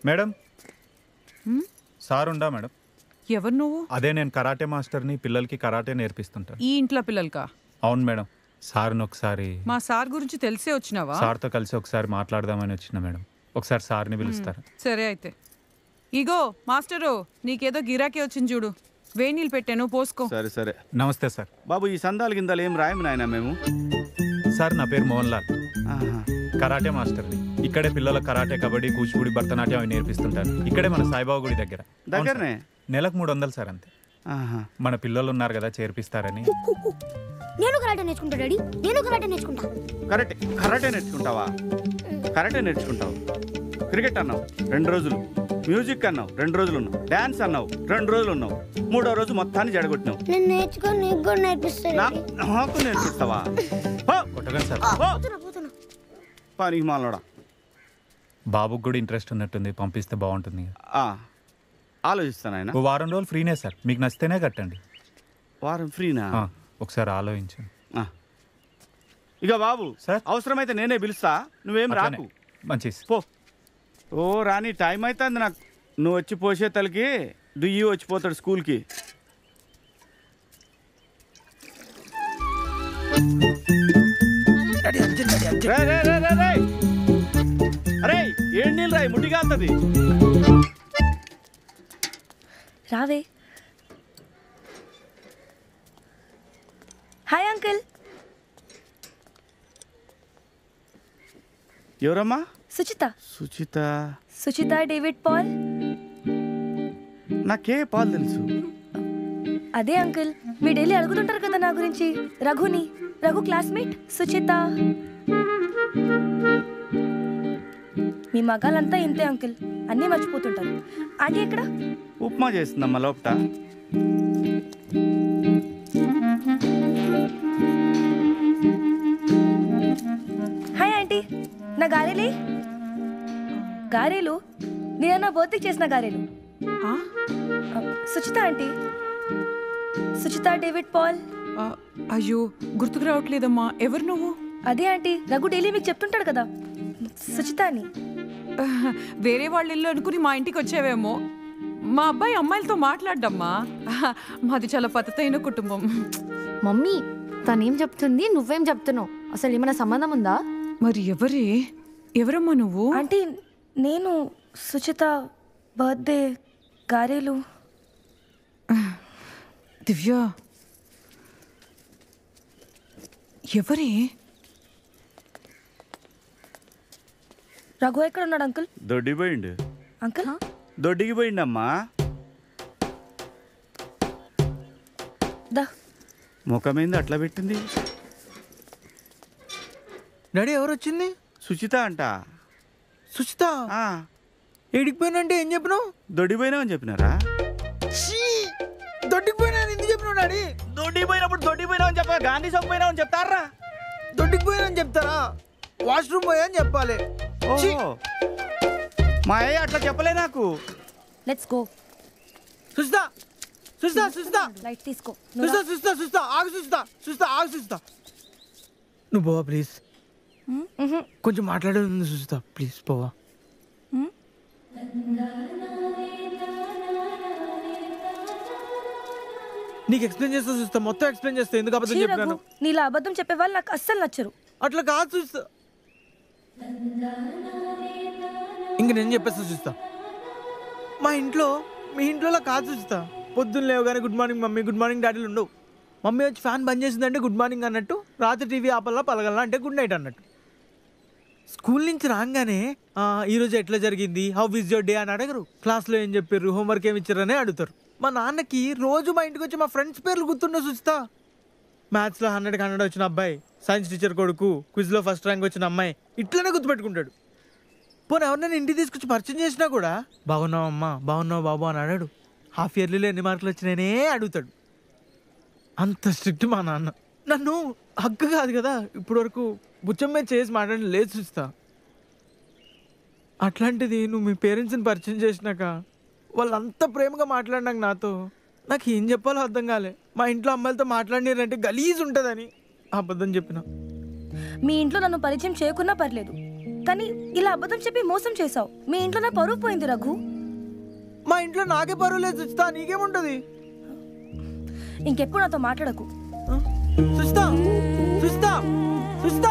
Madam sir ఉండా madam? ఎవరు నువ్వు? అదే నేను కరాటే మాస్టర్ని, పిల్లలకి కరాటే నేర్పిస్తుంటాను. ఈ ఇంట్లో పిల్లలకా? అవును మేడం. సార్ని ఒకసారి మా సార్ గురించి తెలిసే వచ్చినావా? సార్తో కలిసి ఒకసారి మాట్లాడదామని వచ్చిన మేడం. ఒకసారి సార్ని పిలుస్తారు? సరే అయితే. ఇగో మాస్టరు, నీకేదో గిరాకీ వచ్చింది చూడు, వేడి నీళ్ళు పెట్టాను, పోసుకో. సరే సరే. నమస్తే సార్. బాబు ఈ సందాలు గిందాలు ఏం రాయము నాయన మేము. సార్ నా పేరు మోహన్ లాల్, కరాటే మాస్టర్ని. ఇక్కడే పిల్లల కరాటే, కబడ్డీ, కూచిపూడి, భరతనాట్యం అవి నేర్పిస్తుంటాను. ఇక్కడే మన సాయిబాబా గుడి దగ్గర. దగ్గరనే? నెలకు 300 సార్ అంతే. మన పిల్లలు ఉన్నారు కదా, చేర్పిస్తారని. నేను కరాటే నేర్చుకుంటా డాడీ, నేను కరాటే నేర్చుకుంటా. కరాటే నేర్చుకుంటావా? కరాటే నేర్చుకుంటావు. క్రికెట్ అన్నావు 2 రోజులు, మ్యూజిక్ అన్నావు 2 రోజులు ఉన్నావు, డాన్స్ అన్నావు 2 రోజులు ఉన్నావు, 3వ రోజు మొత్తాన్ని జడగొట్టినావు. నేను నేర్చుకొని నీకు కూడా నేర్పిస్తాను. నాకు నేర్పిస్తావా? కొట్టగలను సార్. పనికి మాలోడా. బాబుకి కూడా ఇంట్రెస్ట్ ఉన్నట్టుంది, పంపిస్తే బాగుంటుంది. ఆలోచిస్తాను ఆయన. ఓ వారం రోజులు ఫ్రీనే సార్, మీకు నచ్చితేనే కట్టండి. వారం ఫ్రీనా? ఒకసారి ఆలోచించండి. ఇక బాబు సార్, అవసరమైతే నేనే పిలుస్తా, నువ్వేం రాకు. మంచి పో. ఓ రాని, టైం అవుతుంది నాకు. నువ్వు వచ్చి పోసే తలకి దుయ్యి వచ్చిపోతాడు స్కూల్కి. అరే ఏడు నీళ్ళు రాయి, ముట్టిగా అవుతుంది. రావే. Hi uncle. ఎవరమ్మా? సుచిత. Suchitha David Paul. నాకే పాల్ తెలుసు. అదే అంకుల్, మీ డైలీ అడుగుతుంటారు కదా నా గురించి. రఘు క్లాస్మేట్ సుచిత. మీ మగాలంతా ఇంతే అంకుల్, అన్నీ మర్చిపోతుంటారు. ఆంటీ ఎక్కడ? ఉప్మా చేస్తుందమ్మా లోపట. Hi aunty. నా గారెలు నేను నా బర్త్డే చేసిన గారెలు. Suchitha aunty. Suchitha David Paul. అయ్యో గుర్తుకు రావట్లేదమ్మా, ఎవరు నువ్వు? అదే ఆంటీ, రఘు డైలీ మీకు చెప్తుంటాడు కదా, సుచిత అని. వేరే వాళ్ళ ఇల్లు అనుకుని మా ఇంటికి వచ్చావేమో. మా అబ్బాయి అమ్మాయిలతో మాట్లాడ్డమ్మా. మాది చాలా పద్ధతైన కుటుంబం. మమ్మీ తనేం చెప్తుంది, నువ్వేం చెప్తున్నావు? అసలు ఏమైనా సంబంధం ఉందా? మరి ఎవరమ్మా నువ్వు? ఆంటీ నేను సుచిత బర్త్డే గారెలు. దివ్య ఎవరే? రఘు ఎక్కడ ఉన్నాడు అంకుల్? దొడ్డిపోయిండు. అంకుల్ దొడ్డికి పోయిండమ్మా. ముఖమైంది అట్లా పెట్టింది. డాడీ ఎవరు వచ్చింది? సుచిత అంట. సుచిత ఏడికిపోయినంటే ఏం చెప్పినావు? దొడ్డిపోయినావు అని చెప్పినారా? దొడ్డిపోయినా ఎందుకు చెప్పినావు డాడీ? దొడ్డిపోయినప్పుడు దొడ్డిపోయినావు అని చెప్పా, గాంధీ చౌక్ పోయినావు అని చెప్తారా? దొడ్డిపోయినా అని చెప్తారా? వాష్రూమ్ పోయా అని చెప్పాలి. మా అయ్య అట్లా చెప్పలే నాకు. Let's go. Suchitha Suchitha Suchitha light తీసుకో. సుచిత సుచిత సుచిత ఆగు. సుచిత ఆగు. సుచిత నువ్వు పోవా ప్లీజ్. కొంచెం మాట్లాడేది ఉంది సుచిత, ప్లీజ్ పోవా. నీకు ఎక్స్ప్లెయిన్ చేస్తా చూస్తా, మొత్తం ఎక్స్ప్లెయిన్ చేస్తా ఎందుకు అబద్ధం చెప్పాను. నీలా అబద్ధం చెప్పే వాళ్ళు నాకు అస్సలు నచ్చరు. అట్లా కాదు చూస్తా. ఇంక నేను చెప్పేస్తా చూస్తా. మీ ఇంట్లో కాదు చూస్తా. పొద్దున్న లేవగానే good morning mummy, good morning డాడీలు ఉండవు. మమ్మీ వచ్చి ఫ్యాన్ బంద్ చేసిందంటే గుడ్ మార్నింగ్ అన్నట్టు, రాత్రి టీవీ ఆపల్లా పలగల్లా అంటే గుడ్ నైట్ అన్నట్టు. స్కూల్ నుంచి రాగానే ఈరోజు ఎట్లా జరిగింది, హౌ ఈజ్ యువర్ డే అని అడగరు. క్లాస్లో ఏం చెప్పారు, హోంవర్క్ ఏమి ఇచ్చారనే అడుగుతారు. మా నాన్నకి రోజు మా ఇంటికి వచ్చి మా ఫ్రెండ్స్ పేర్లు గుర్తుండో చూస్తా. మ్యాథ్స్లో 100కి 100 వచ్చిన అబ్బాయి, సైన్స్ టీచర్ కొడుకు, క్విజ్లో ఫస్ట్ ర్యాంక్ వచ్చిన అమ్మాయి, ఇట్లనే గుర్తుపెట్టుకుంటాడు. పోనీ ఎవరినైనా ఇంటికి తీసుకొచ్చి పరిచయం చేసినా కూడా బాగున్నావు అమ్మా, బాగున్నావు బాబు అని అడాడు. హాఫ్ ఇయర్లీలో ఎన్ని మార్కులు వచ్చినాయనే అడుగుతాడు. అంత స్ట్రిక్ట్ మా నాన్న. నన్ను హక్కు కాదు కదా ఇప్పటి వరకు బుచ్చం మీద చేసి మాట్లాడి లేదు చూస్తా. అట్లాంటిది నువ్వు మీ పేరెంట్స్ని పరిచయం చేసినాక వాళ్ళంతా ప్రేమగా మాట్లాడినాక నాతో నాకు ఏం చెప్పాలో అర్థం కాలే. మా ఇంట్లో అమ్మాయిలతో మాట్లాడినారంటే గలీజ్ ఉంటుందని అబద్ధం చెప్పిన. మీ ఇంట్లో నన్ను పరిచయం చేయకున్నా పర్లేదు, కానీ ఇలా అబద్ధం చెప్పి మోసం చేసావు. మీ ఇంట్లో నా పరువు పోయింది రఘు. మా ఇంట్లో నాకే పరువు లేదు సుచిత, నీకేముంటుంది? ఇంకెప్పుడు నాతో మాట్లాడకు. సుచిత సుచిత సుచిత